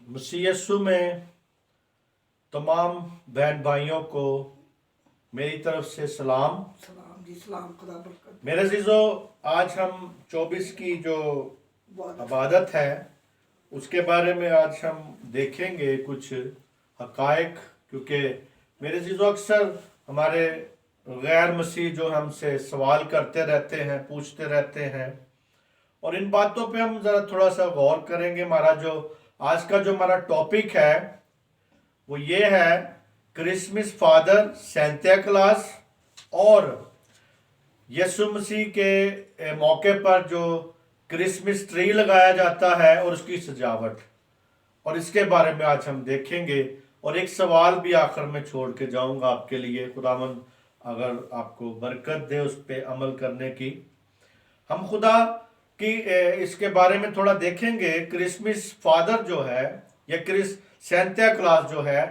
मसीह यीशु में तमाम बहन भाइयों को मेरी तरफ से सलाम। सलाम जी, सलाम, खुदा बरकत। मेरे अजीजों, आज हम 24 की जो इबादत है उसके बारे में आज हम देखेंगे कुछ हकायक, क्योंकि मेरे अजीजों अक्सर हमारे गैर मसीह जो हमसे सवाल करते रहते हैं, पूछते रहते हैं, और इन बातों पे हम ज़रा थोड़ा सा गौर करेंगे। हमारा जो आज का जो हमारा टॉपिक है वो ये है क्रिसमस फादर, सेंटा क्लॉस और यीशु मसीह के मौके पर जो क्रिसमस ट्री लगाया जाता है और उसकी सजावट, और इसके बारे में आज हम देखेंगे। और एक सवाल भी आखिर में छोड़ के जाऊंगा आपके लिए, खुदावंद अगर आपको बरकत दे उस पर अमल करने की। हम खुदा की इसके बारे में थोड़ा देखेंगे। क्रिसमस फादर जो है या सेंटा क्लॉस जो है,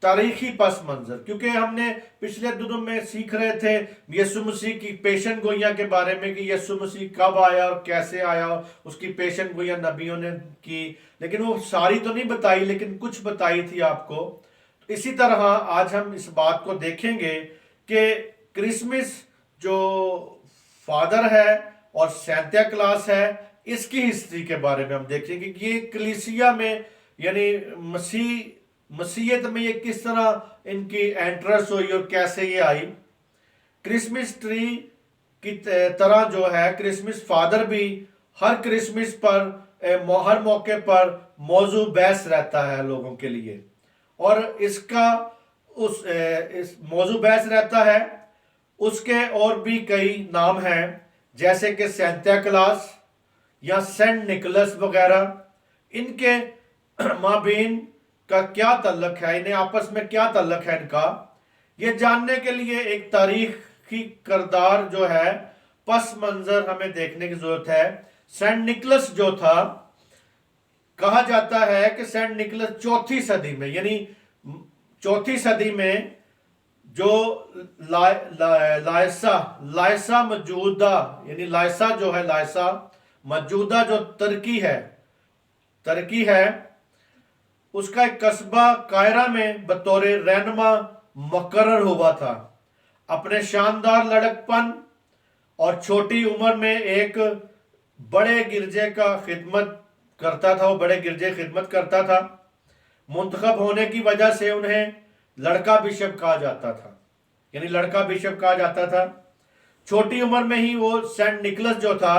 तारीखी पस मंजर, क्योंकि हमने पिछले दिनों में सीख रहे थे यीशु मसीह की पेशन गोइयां के बारे में कि यीशु मसीह कब आया और कैसे आया, उसकी पेशन गोइयां नबियों ने की, लेकिन वो सारी तो नहीं बताई, लेकिन कुछ बताई थी आपको। इसी तरह आज हम इस बात को देखेंगे कि क्रिसमस जो फादर है और सेंटा क्लॉस है, इसकी हिस्ट्री के बारे में हम देखेंगे कि ये कलीसिया में यानी मसीहत में ये किस तरह इनकी एंट्रेंस हुई और कैसे ये आई। क्रिसमस ट्री की तरह जो है क्रिसमस फादर भी हर क्रिसमस पर हर मौके पर मौजू बहस रहता है लोगों के लिए, और इसका इस मौजू बहस रहता है। उसके और भी कई नाम हैं, जैसे कि सेंटा क्लॉस या सेंट निकोलस वगैरह। इनके माबीन का क्या तल्लक है, इन्हें आपस में क्या तल्लक है इनका, ये जानने के लिए एक तारीखी किरदार जो है, पस मंजर हमें देखने की जरूरत है। सेंट निकोलस जो था, कहा जाता है कि सेंट निकोलस चौथी सदी में, यानी चौथी सदी में जो लायसा मौजूदा, यानी लायसा जो है, लायसा मौजूदा जो तुर्की है, उसका एक कस्बा कायरा में बतौर रहनुमा मुकर्रर हुआ था। अपने शानदार लड़कपन और छोटी उम्र में एक बड़े गिरजे का खिदमत करता था, वो बड़े गिरजे खिदमत करता था। मुंतखब होने की वजह से उन्हें लड़का बिशप कहा जाता था, यानी लड़का बिशप कहा जाता था। छोटी उम्र में ही वो सेंट निकोलस जो था,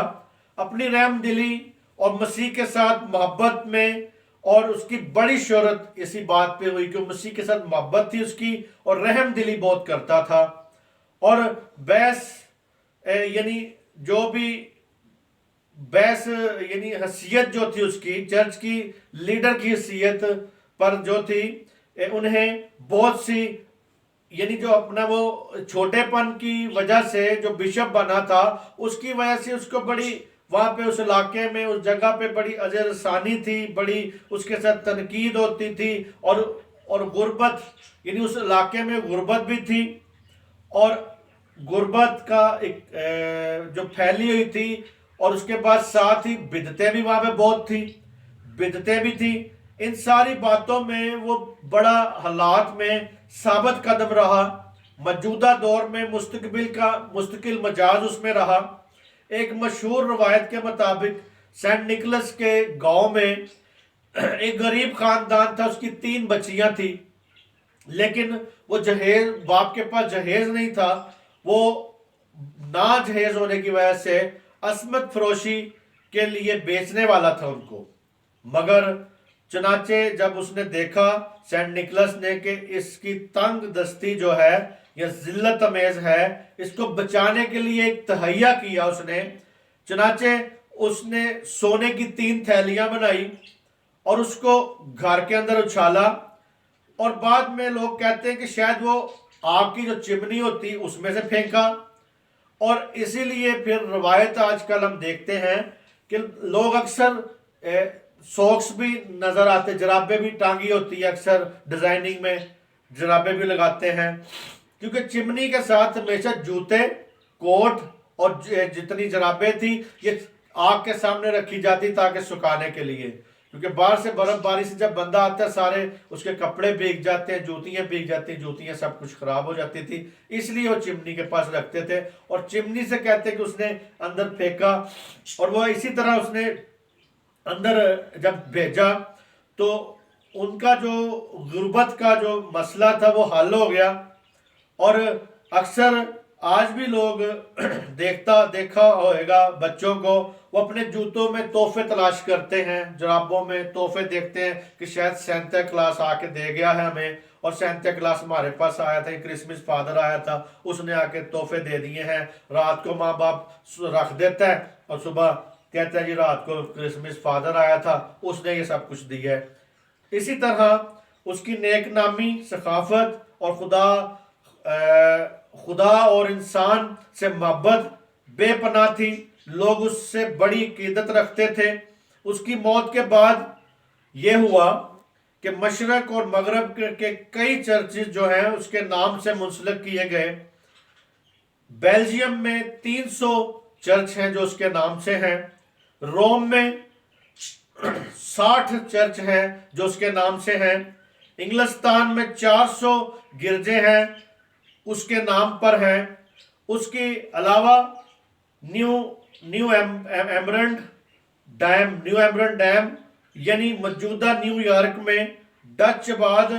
अपनी रहम दिली और मसीह के साथ मोहब्बत में, और उसकी बड़ी शोहरत इसी बात पे हुई कि मसीह के साथ मोहब्बत थी उसकी और रहम दिली बहुत करता था। और बैस यानी जो भी बैस यानी हैसियत जो थी उसकी, चर्च की लीडर की हैसियत पर जो थी, उन्हें बहुत सी यानी जो अपना वो छोटेपन की वजह से जो बिशप बना था, उसकी वजह से उसको बड़ी वहां पे उस इलाके में उस जगह पे बड़ी अजरसानी थी, बड़ी उसके साथ तनकीद होती थी, और गुर्बत, यानी उस इलाके में गुर्बत भी थी, और गुर्बत का एक जो फैली हुई थी, और उसके बाद साथ ही बिदतें भी वहां पे बहुत थी, बिदतें भी थी। इन सारी बातों में वो बड़ा हालात में साबित कदम रहा। मौजूदा दौर में मुस्तकिल मजाज उसमें रहा। एक मशहूर रवायत के मुताबिक सेंट निकोलस के गांव में एक गरीब खानदान था, उसकी 3 बच्चियां थी, लेकिन वो जहेज, बाप के पास जहेज नहीं था। वो ना जहेज होने की वजह से असमत फरोशी के लिए बेचने वाला था उनको। मगर चनाचे जब उसने देखा सेंट निकोलस ने कि इसकी तंग दस्ती जो है या जिल्लत अमेज है, इसको बचाने के लिए एक तहैया किया उसने। चनाचे उसने सोने की 3 थैलियां बनाई और उसको घर के अंदर उछाला, और बाद में लोग कहते हैं कि शायद वो आग की जो चिमनी होती उसमें से फेंका। और इसीलिए फिर रवायत आजकल हम देखते हैं कि लोग अक्सर सॉक्स भी नजर आते, जराबें भी टांगी होती है, अक्सर डिजाइनिंग में जराबें भी लगाते हैं, क्योंकि चिमनी के साथ हमेशा जूते, कोट और जितनी जराबें थी ये आग के सामने रखी जाती ताकि सुखाने के लिए। کیونکہ باہر سے برف باری سے جب بندہ آتا ہے سارے اس کے کپڑے بھیگ جاتے ہیں، جوتیاں بھیگ جاتی ہیں، جوتیاں سب کچھ خراب ہو جاتی تھی، اس لیے وہ چمنی کے پاس رکھتے تھے، اور چمنی سے کہتے ہیں کہ اس نے اندر پھینکا، اور وہ اسی طرح اس نے اندر جب بھیجا تو ان کا جو غربت کا جو مسئلہ تھا وہ حل ہو گیا۔ اور اکثر آج بھی لوگ دیکھا ہوئے گا بچوں کو، وہ اپنے جوتوں میں تحفے تلاش کرتے ہیں، جرابوں میں تحفے دیکھتے ہیں کہ شاید سینتا کلاس آ کے دے گیا ہے ہمیں، اور سینتا کلاس ہمارے پاس آیا تھا، کرسمس فادر آیا تھا، اس نے آ کے تحفے دے دیے ہیں۔ رات کو ماں باپ رکھ دیتا ہے اور صبح کہتا ہے جی رات کو کرسمس فادر آیا تھا، اس نے یہ سب کچھ دیا ہے۔ اسی طرح اس کی نیک نامی، ثقافت اور خدا اور انسان سے محبت بے پناہ تھی، لوگ اس سے بڑی عقیدت رکھتے تھے۔ اس کی موت کے بعد یہ ہوا کہ مشرق اور مغرب کے کئی چرچز جو ہیں اس کے نام سے منسلک کیے گئے۔ بیلجیم میں 300 چرچ ہیں جو اس کے نام سے ہیں، روم میں 60 چرچ ہیں جو اس کے نام سے ہیں، انگلستان میں 400 گرجے ہیں اس کے نام پر ہیں۔ اس کے علاوہ نیو ایمرلڈ ڈیم یعنی موجودہ نیو یارک میں ڈچ آباد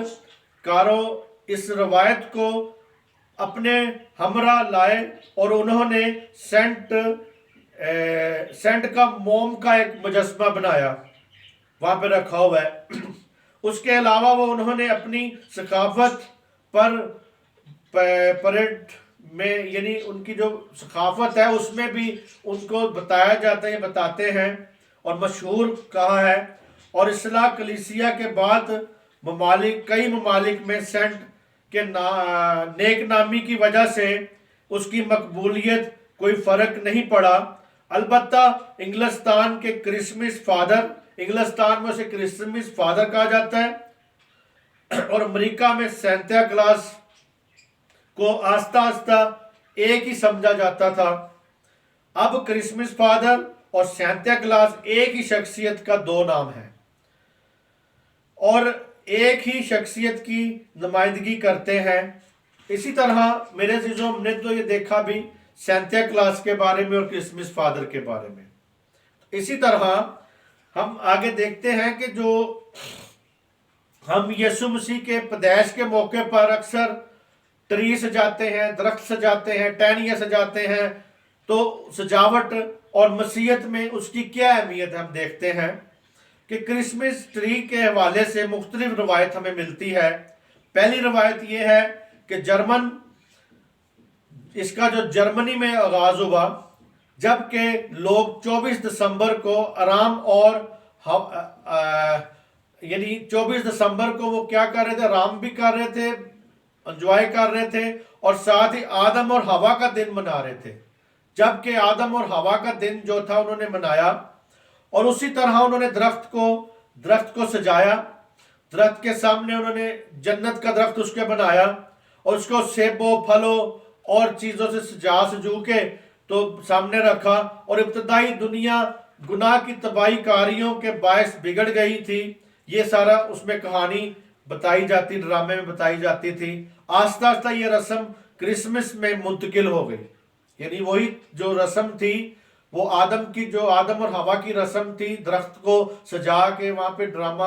کاروں اس روایت کو اپنے ہمراہ لائے، اور انہوں نے سینٹ کا موم کا ایک مجسمہ بنایا، وہاں پہ رکھا ہوا ہے۔ اس کے علاوہ انہوں نے اپنی ثقافت پر پریڈ میں، یعنی ان کی جو ثقافت ہے اس میں بھی ان کو بتایا جاتا ہے، بتاتے ہیں اور مشہور کہا ہے۔ اور اصلاح کلیسیا کے بعد کئی ممالک میں سینٹ کے نیک نامی کی وجہ سے اس کی مقبولیت کوئی فرق نہیں پڑا۔ البتہ انگلستان کے کرسمس فادر، انگلستان میں اسے کرسمس فادر کہا جاتا ہے، اور امریکہ میں سینتا کلاس کو آہستہ آہستہ ایک ہی سمجھا جاتا تھا۔ اب کرسمس فادر اور سینتا کلاس ایک ہی شخصیت کا دو نام ہیں، اور ایک ہی شخصیت کی نمائندگی کرتے ہیں۔ اسی طرح میرے عزیزوں، ہم نے تو یہ دیکھا بھی سینتا کلاس کے بارے میں اور کرسمس فادر کے بارے میں۔ اسی طرح ہم آگے دیکھتے ہیں کہ جو ہم یسوع مسیح کے پیدائش کے موقع پر اکثر ٹری سجاتے ہیں، درخت سجاتے ہیں، ٹہنیاں سجاتے ہیں، تو سجاوٹ اور مسیحیت میں اس کی کیا اہمیت ہے ہم دیکھتے ہیں کہ کرسمس ٹری کے حوالے سے مختلف روایت ہمیں ملتی ہے۔ پہلی روایت یہ ہے کہ اس کا جو جرمنی میں آغاز ہوا، جبکہ لوگ 24 دسمبر کو آرام اور یعنی 24 دسمبر کو وہ کیا کر رہے تھے، آرام بھی کر رہے تھے، انجوائے کر رہے تھے، اور ساتھ ہی آدم اور ہوا کا دن منا رہے تھے۔ جبکہ آدم اور ہوا کا دن جو تھا انہوں نے منایا، اور اسی طرح انہوں نے درخت کو سجایا، درخت کے سامنے انہوں نے جنت کا درخت اس کے بنایا، اور اس کو سیبوں، پھلوں اور چیزوں سے سجو کے تو سامنے رکھا، اور ابتدائی دنیا گناہ کی تباہی کاریوں کے باعث بگڑ گئی تھی۔ یہ سارا اس میں کہانی بتائی جاتی، ڈرامے میں بتائی جاتی تھی۔ آہستہ آہستہ یہ رسم کرسمس میں منتقل ہو گئی، یعنی وہی جو رسم تھی وہ آدم اور ہوا کی رسم تھی، درخت کو سجا کے وہاں پہ ڈرامہ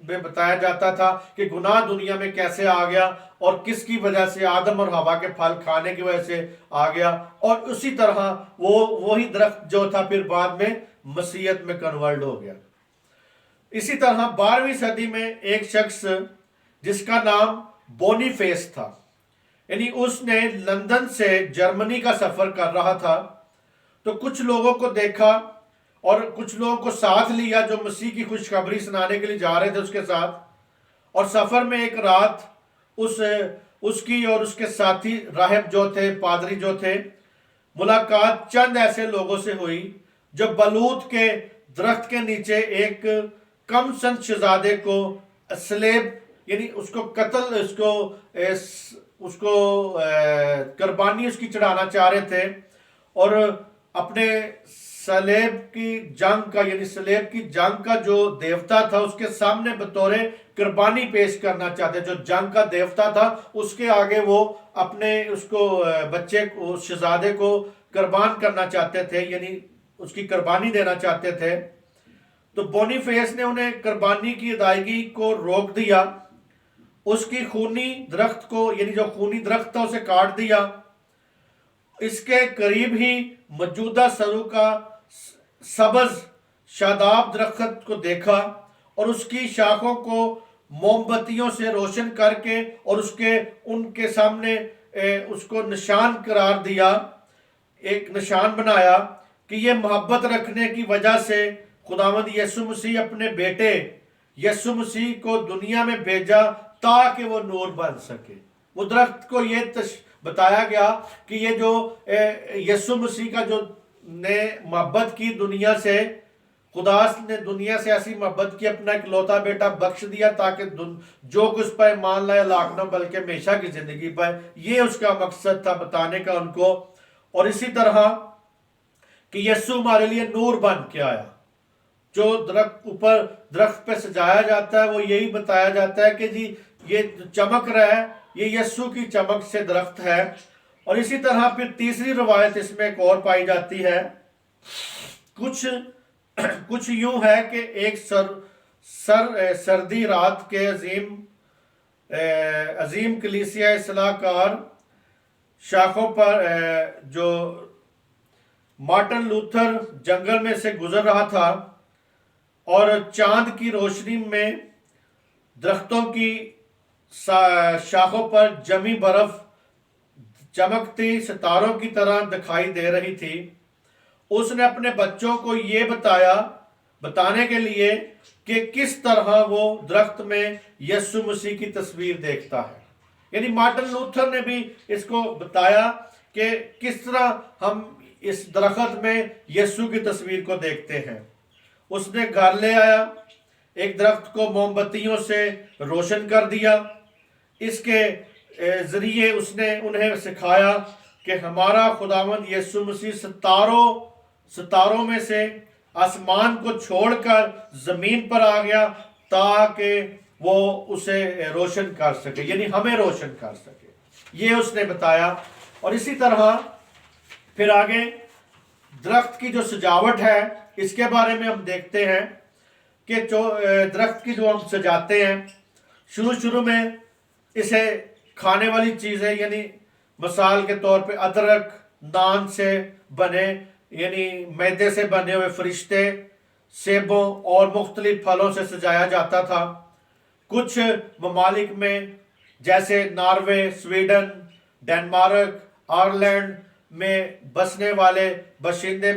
میں بتایا جاتا تھا کہ گناہ دنیا میں کیسے آ گیا اور کس کی وجہ سے، آدم اور ہوا کے پھل کھانے کی وجہ سے آ گیا، اور اسی طرح وہی درخت جو تھا پھر بعد میں مسیحیت میں کنورٹ ہو گیا۔ اسی طرح 12ویں صدی میں ایک شخص جس کا نام بونیفیس تھا، یعنی اس نے لندن سے جرمنی کا سفر کر رہا تھا، تو کچھ لوگوں کو دیکھا اور کچھ لوگوں کو ساتھ لیا جو مسیح کی خوشخبری سنانے کے لیے جا رہے تھے اس کے ساتھ، اور سفر میں ایک رات اس کی اور اس کے ساتھی راہب جو تھے، پادری جو تھے، ملاقات چند ایسے لوگوں سے ہوئی جو بلوط کے درخت کے نیچے ایک کم سن شہزادے کو اسلیب، یعنی اس کو قتل، اس کو قربانی اس کی چڑھانا چاہ رہے تھے، اور اپنے सलेब की जंग का यानी सलेब की जंग का जो देवता था उसके सामने बतौर कुर्बानी पेश करना चाहते। जो जंग का देवता था उसके आगे वो अपने उसको बच्चे को, उस शहजादे को कुर्बान करना चाहते थे, यानी उसकी कुर्बानी देना चाहते थे। तो बोनीफेस ने उन्हें कुर्बानी की अदायगी को रोक दिया, उसकी खूनी दरख्त को यानी जो खूनी दरख्त था उसे काट दिया। इसके करीब ही मौजूदा सरू का सब्ज शादाब दरख्त को देखा और उसकी शाखों को मोमबत्तियों से रोशन करके और उसके उनके सामने उसको निशान करार दिया, एक निशान बनाया कि ये मोहब्बत रखने की वजह से खुदावंद यीशु मसीह अपने बेटे यीशु मसीह को दुनिया में भेजा ताकि वो नूर बन सके। वो दरख्त को ये बताया गया कि ये जो यीशु मसीह का जो ने मोहब्बत की दुनिया से, खुदा ने दुनिया से ऐसी मोहब्बत की, अपना इकलौता बेटा बख्श दिया ताकि जो कुछ पाए मान लाए लाख न बल्कि हमेशा की जिंदगी पाए। ये उसका मकसद था बताने का उनको। और इसी तरह कि यीशु हमारे लिए नूर बन के आया। जो दरख्त ऊपर दरख्त पे सजाया जाता है वो यही बताया जाता है कि जी ये चमक रहा है, ये यीशु की चमक से दरख्त है। और इसी तरह फिर तीसरी रवायत इसमें एक और पाई जाती है। कुछ यूं है कि एक सर्दी रात के अजीम कलीसिया सलाहकार शाखों पर जो मार्टिन लूथर जंगल में से गुजर रहा था और चांद की रोशनी में दरख्तों की शाखों पर जमी बर्फ चमकती सितारों की तरह दिखाई दे रही थी। उसने अपने बच्चों को ये बताने के लिए कि किस तरह वो दरख्त में यीशु मसीह की तस्वीर देखता है। यानी मार्टिन लूथर ने भी इसको बताया कि किस तरह हम इस दरख्त में यीशु की तस्वीर को देखते हैं। उसने घर ले आया, एक दरख्त को मोमबत्तियों से रोशन कर दिया। इसके जरिए उसने उन्हें सिखाया कि हमारा खुदावंद यीशु मसीह सितारों में से आसमान को छोड़कर जमीन पर आ गया ताकि वो उसे रोशन कर सके, यानी हमें रोशन कर सके। ये उसने बताया। और इसी तरह फिर आगे दरख्त की जो सजावट है इसके बारे में हम देखते हैं कि जो दरख्त की जो हम सजाते हैं, शुरू में इसे खाने वाली चीज़ें यानी मिसाल के तौर पे अदरक, नान से बने यानी मैदे से बने हुए फरिश्ते, सेबों और मुख्तलिफ फलों से सजाया जाता था। कुछ ममालिक में जैसे नॉर्वे, स्वीडन, डेनमार्क, आयरलैंड में बसने वाले बाशिंदे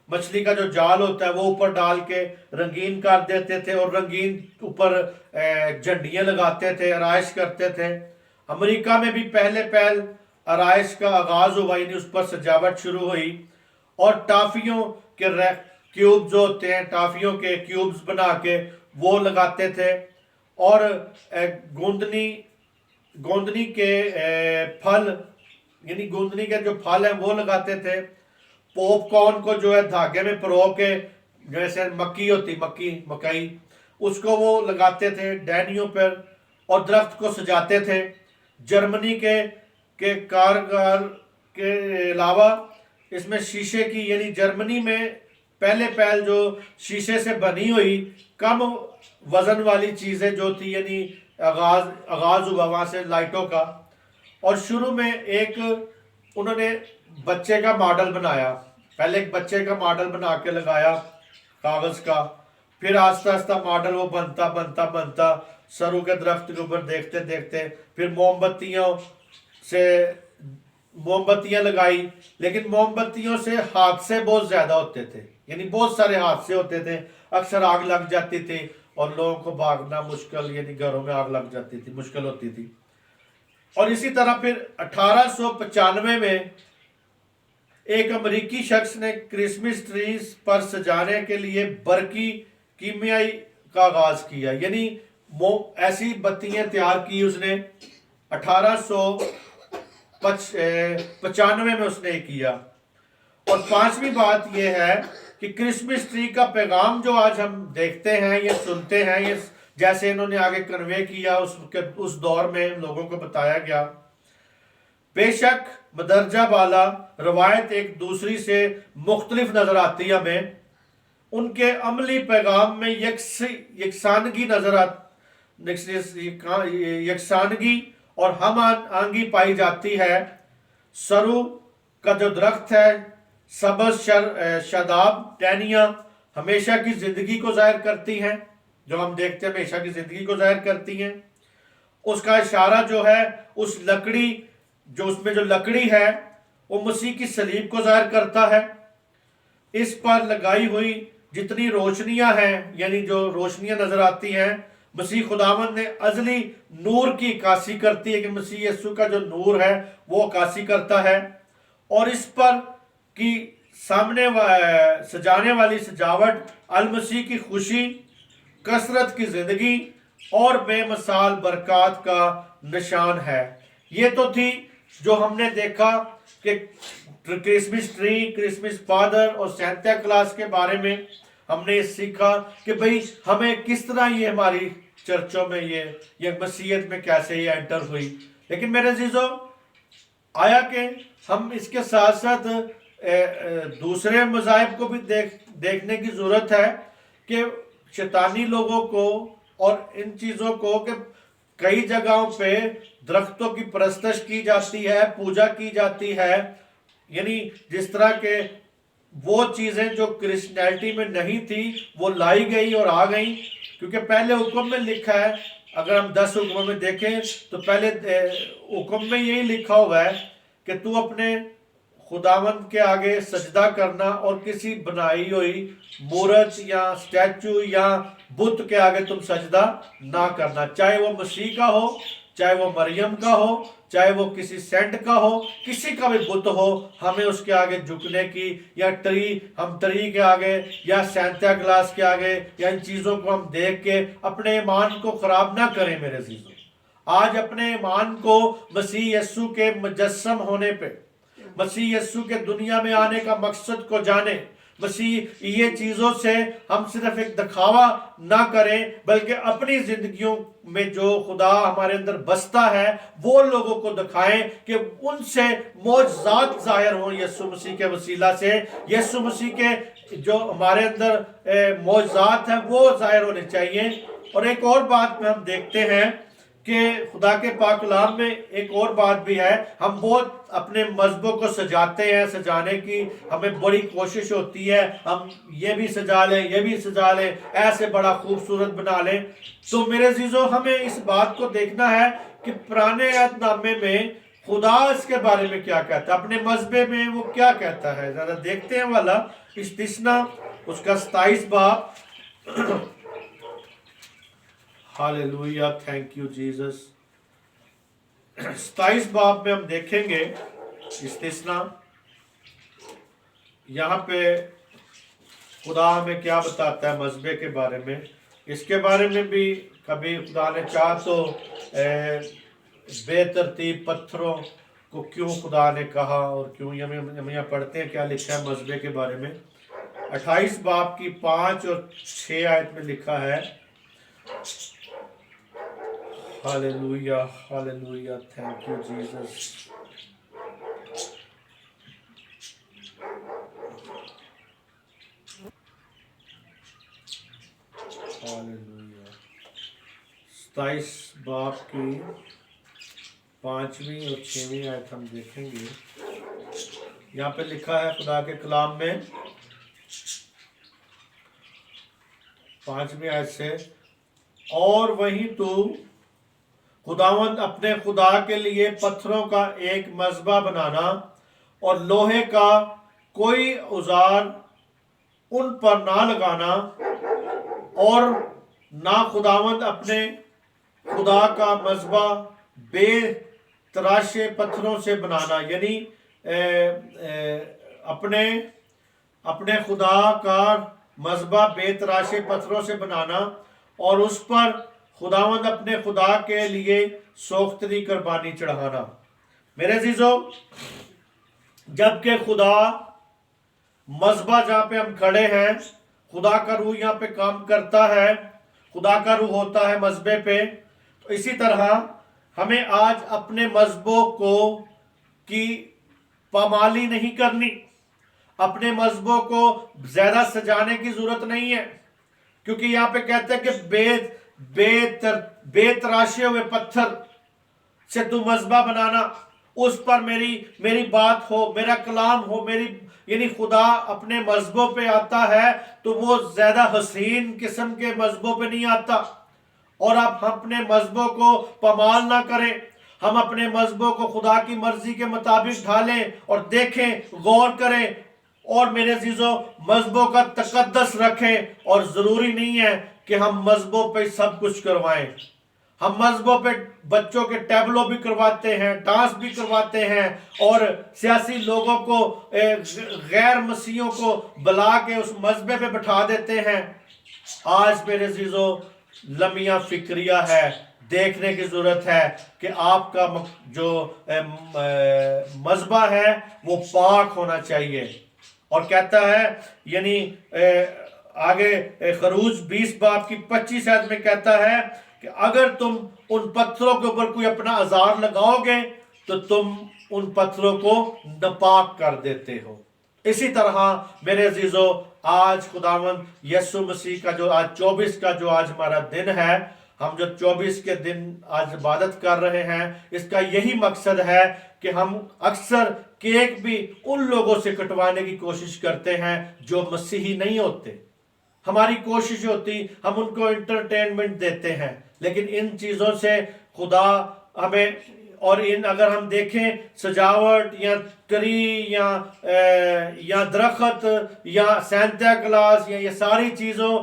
मछली का जो जाल होता है वो ऊपर डाल के रंगीन कर देते थे और रंगीन ऊपर झंडियाँ लगाते थे, आराइश करते थे। अमेरिका में भी पहल आराइश का आगाज हुआ, यानी उस पर सजावट शुरू हुई। और टाफियों के क्यूब जो होते हैं, टाफियों के क्यूब्स बना के वो लगाते थे। और गोंदनी के फल यानी गोंदनी के जो फल हैं वो लगाते थे। पॉपकॉर्न को जो है धागे में पिरो के, जैसे मक्की होती मकई, उसको वो लगाते थे डैनियों पर और दरख्त को सजाते थे। जर्मनी के कारगर के अलावा इसमें शीशे की यानी जर्मनी में पहल जो शीशे से बनी हुई कम वजन वाली चीज़ें जो थी, यानी आगाज हुआ वहाँ से लाइटों का। और शुरू में एक उन्होंने बच्चे का मॉडल बनाया, पहले एक बच्चे का मॉडल बना के लगाया कागज़ का। फिर आस्ता आस्ता मॉडल वो बनता सरू के दरख्त के ऊपर देखते देखते फिर मोमबत्तियां लगाई। लेकिन मोमबत्तियों से हादसे बहुत ज़्यादा होते थे, यानी बहुत सारे हादसे होते थे। अक्सर आग लग जाती थी और लोगों को भागना मुश्किल, यानी घरों में आग लग जाती थी, मुश्किल होती थी। और इसी तरह फिर 1895 में एक अमेरिकी शख्स ने क्रिसमस ट्रीज पर सजाने के लिए बरकी कीमियाई का आगाज किया, यानी ऐसी बत्तियां तैयार की उसने 1895 में उसने किया। اور پانچویں بات یہ ہے کہ کرسمس ٹری کا پیغام جو آج ہم دیکھتے ہیں یا سنتے ہیں، یہ جیسے انہوں نے آگے کنوے کیا اس دور میں لوگوں کو بتایا گیا، بے شک مدرجہ بالا روایت ایک دوسری سے مختلف نظر آتی ہے ہمیں، ان کے عملی پیغام میں یکسانگی یکسانگی اور ہم آہنگی پائی جاتی ہے۔ سرو کا جو درخت ہے، سبز شاداب ٹہنیاں ہمیشہ کی زندگی کو ظاہر کرتی ہیں، جو ہم دیکھتے ہیں ہمیشہ کی زندگی کو ظاہر کرتی ہیں۔ اس کا اشارہ جو ہے اس میں جو لکڑی ہے وہ مسیح کی صلیب کو ظاہر کرتا ہے۔ اس پر لگائی ہوئی جتنی روشنیاں ہیں، یعنی جو روشنیاں نظر آتی ہیں، مسیح خداوند نے ازلی نور کی عکاسی کرتی ہے، کہ مسیح یسوع کا جو نور ہے وہ عکاسی کرتا ہے۔ اور اس پر کی سامنے سجانے والی سجاوٹ المسیح کی خوشی، کثرت کی زندگی اور بے مثال برکات کا نشان ہے۔ یہ تو تھی جو ہم نے دیکھا کہ کرسمس ٹری، کرسمس فادر اور سینتا کلاس کے بارے میں ہم نے سیکھا کہ بھئی ہمیں کس طرح یہ ہماری چرچوں میں یہ مسیحیت میں کیسے یہ انٹر ہوئی۔ لیکن میرے عزیزو، آیا کہ ہم اس کے ساتھ ساتھ دوسرے مذاہب کو بھی دیکھنے کی ضرورت ہے، کہ شیطانی لوگوں کو اور ان چیزوں کو، کہ کئی جگہوں پہ درختوں کی پرستش کی جاتی ہے، پوجا کی جاتی ہے، یعنی جس طرح کہ وہ چیزیں جو کرسچینٹی میں نہیں تھی وہ لائی گئی اور آ گئیں، کیونکہ پہلے حکم میں لکھا ہے، اگر ہم 10 حکموں میں دیکھیں تو پہلے حکم میں یہی لکھا ہوا ہے کہ تو اپنے خداوند کے آگے سجدہ کرنا اور کسی بنائی ہوئی مورت یا اسٹیچو یا بت کے آگے تم سجدہ نہ کرنا، چاہے وہ مسیح کا ہو، چاہے وہ مریم کا ہو، چاہے وہ کسی سینٹ کا ہو، کسی کا بھی بت ہو، ہمیں اس کے آگے جھکنے کی، یا ہم ٹری کے آگے یا سینتا کلاس کے آگے یا ان چیزوں کو ہم دیکھ کے اپنے ایمان کو خراب نہ کریں میرے عزیزوں۔ آج اپنے ایمان کو مسیح یسوع کے مجسم ہونے پہ، مسیح یسوع کے دنیا میں آنے کا مقصد کو جانے، مسیح یہ چیزوں سے ہم صرف ایک دکھاوا نہ کریں، بلکہ اپنی زندگیوں میں جو خدا ہمارے اندر بستا ہے وہ لوگوں کو دکھائیں، کہ ان سے معجزات ظاہر ہوں یسوع مسیح کے وسیلہ سے۔ یسوع مسیح کے جو ہمارے اندر معجزات ہیں وہ ظاہر ہونے چاہیے۔ اور ایک اور بات میں ہم دیکھتے ہیں کہ خدا کے پاک کلام میں ایک اور بات بھی ہے، ہم بہت اپنے مذہبوں کو سجاتے ہیں، سجانے کی ہمیں بڑی کوشش ہوتی ہے، ہم یہ بھی سجا لیں، یہ بھی سجا لیں، ایسے بڑا خوبصورت بنا لیں۔ تو میرے عزیزو، ہمیں اس بات کو دیکھنا ہے کہ پرانے عہد نامے میں خدا اس کے بارے میں کیا کہتا ہے، اپنے مذہبے میں وہ کیا کہتا ہے۔ ذرا دیکھتے ہیں والا استثنا، اس کا 27 باب۔ ہاللیلویہ، تھینک یو جیزس۔ 27 باب میں ہم دیکھیں گے استثنا، یہاں پہ خدا ہمیں کیا بتاتا ہے مذہبے کے بارے میں۔ اس کے بارے میں بھی کبھی خدا نے چاہ تو بے ترتیب پتھروں کو کیوں خدا نے کہا، اور کیوں ہم یہاں پڑھتے ہیں کیا لکھا ہے مذہبے کے بارے میں۔ 28 باب کی 5 اور 6 آیت میں لکھا ہے، ہاللیلویہ، ہاللیلویہ، تھینک یو جیزس۔ ہاللیلویہ۔ 27 باب کی 5ویں اور 6ویں آیت ہم دیکھیں گے۔ یہاں پہ لکھا ہے خدا کے کلام میں 5ویں آیت سے، اور وہیں تو خداوند اپنے خدا کے لیے پتھروں کا ایک مذبح بنانا اور لوہے کا کوئی اوزار ان پر نہ لگانا، اور نہ خداوند اپنے خدا کا مذبح بے تراشے پتھروں سے بنانا، یعنی اپنے خدا کا مذبح بے تراشے پتھروں سے بنانا، اور اس پر خداوند اپنے خدا کے لیے سوختری قربانی چڑھانا۔ میرے عزیزو، جب کہ خدا मज़बा जहाँ पे हम खड़े हैं, खुदा का रूह यहाँ पे काम करता है, खुदा का रूह होता है मज़बे पे। तो इसी तरह हमें आज अपने मज़बों को की पामाली नहीं करनी, अपने मज़बों को ज़्यादा सजाने की ज़रूरत नहीं है, क्योंकि यहाँ पे कहते हैं कि बेतराशे हुए पत्थर से तू मज़बा बनाना, उस पर मेरी बात हो, मेरा कलाम हो, यानी खुदा अपने मज़बों पे आता है तो वो ज़्यादा हसीन किस्म के मज़बों पे नहीं आता। और आप अपने मज़बों को पमाल ना करें, हम अपने मज़बों को खुदा की मर्जी के मुताबिक ढालें और देखें, गौर करें, और मेरे अजीजों मज़बों का तकद्दस रखें। और ज़रूरी नहीं है कि हम मज़बों पे सब कुछ करवाएं। हम मज़बों पे बच्चों के टैबलो भी करवाते हैं, डांस भी करवाते हैं, और सियासी लोगों को, गैर मसीहों को बुला के उस मज़बे पे बिठा देते हैं। आज मेरे अजीजों लम्या फिक्रिया है, देखने की ज़रूरत है कि आपका जो मज़बा है वो पाक होना चाहिए। और कहता है, यानी आगे खरूज 20 बाब की 25 आयत में कहता है कि अगर तुम उन पत्थरों के ऊपर कोई अपना औजार लगाओगे तो तुम उन पत्थरों को नापाक कर देते हो। इसी तरह मेरे अजीजों आज खुदावंद यीशु मसीह का जो आज 24 का जो आज हमारा दिन है, हम जो 24 के दिन आज इबादत कर रहे हैं, इसका यही मकसद है कि हम अक्सर केक भी उन लोगों से कटवाने की कोशिश करते हैं जो मसीही नहीं होते। हमारी कोशिश होती हम उनको एंटरटेनमेंट देते हैं, लेकिन इन चीज़ों से खुदा हमें, और इन अगर हम देखें सजावट या ट्री या दरख्त या सांता क्लास या ये सारी चीज़ों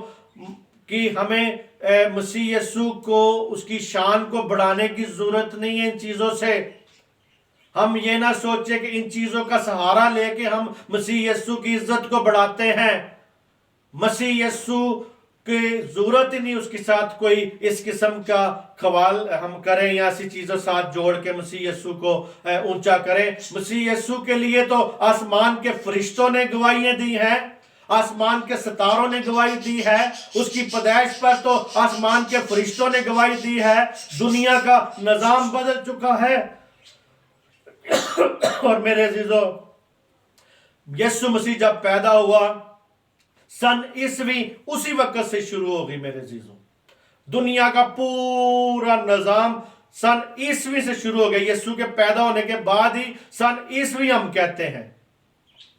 की हमें मसीह यीशु को, उसकी शान को बढ़ाने की ज़रूरत नहीं है। इन चीज़ों से हम ये ना सोचें कि इन चीज़ों का सहारा लेके हम मसीह यीशु की इज्जत को बढ़ाते हैं। मसीह यीशु की ज़रूरत ही नहीं उसके साथ कोई इस किस्म का खवाल हम करें या ऐसी चीज़ों साथ जोड़ के मसीह यीशु को ऊंचा करें। मसीह यीशु के लिए तो आसमान के फरिश्तों ने गवाहियाँ दी हैं, आसमान के सितारों ने गवाही दी है, उसकी पैदाइश पर तो आसमान के फरिश्तों ने गवाही दी है। दुनिया का निज़ाम बदल चुका है। और मेरे अजीजों यीशु मसीह जब पैदा हुआ, सन ईसवी उसी वक्त से शुरू हो गई। मेरे अजीजों दुनिया का पूरा निज़ाम सन ईसवी से शुरू हो गया। यीशु के पैदा होने के बाद ही सन ईसवी हम कहते हैं।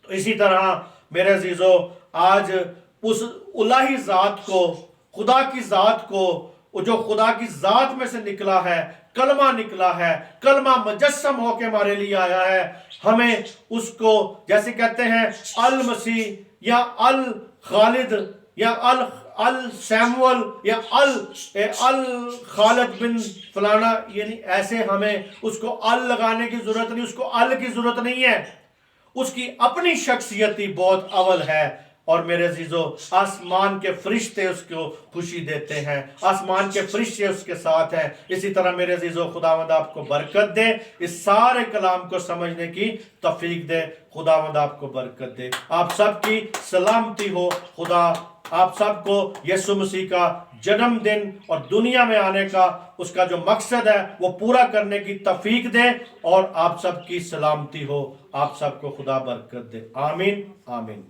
तो इसी तरह मेरे अजीजों आज उस उलाही ज़ात को, खुदा की ज़ात को, जो खुदा की ज़ात में से निकला है, कलमा निकला है, कलमा मुजस्सम होके हमारे लिए आया है, हमें उसको जैसे कहते हैं अल मसीह या अल खालिद या अल सैमुअल या अल खालिद बिन फलाना, यानी ऐसे हमें उसको अल लगाने की जरूरत नहीं, उसको अल की जरूरत नहीं है। उसकी अपनी शख्सियत ही बहुत अव्वल है। और मेरे अजीजों आसमान के फरिश्ते उसको खुशी देते हैं, आसमान के फरिश्ते उसके साथ हैं। इसी तरह मेरे अजीजों खुदावंद आपको बरकत दे, इस सारे कलाम को समझने की तौफीक दे। खुदावंद आपको बरकत दे। आप सबकी सलामती हो। खुदा आप सबको यीशु मसीह का जन्मदिन और दुनिया में आने का उसका जो मकसद है वो पूरा करने की तौफीक दे, और आप सबकी सलामती हो। आप सबको खुदा बरकत दे। आमीन आमीन।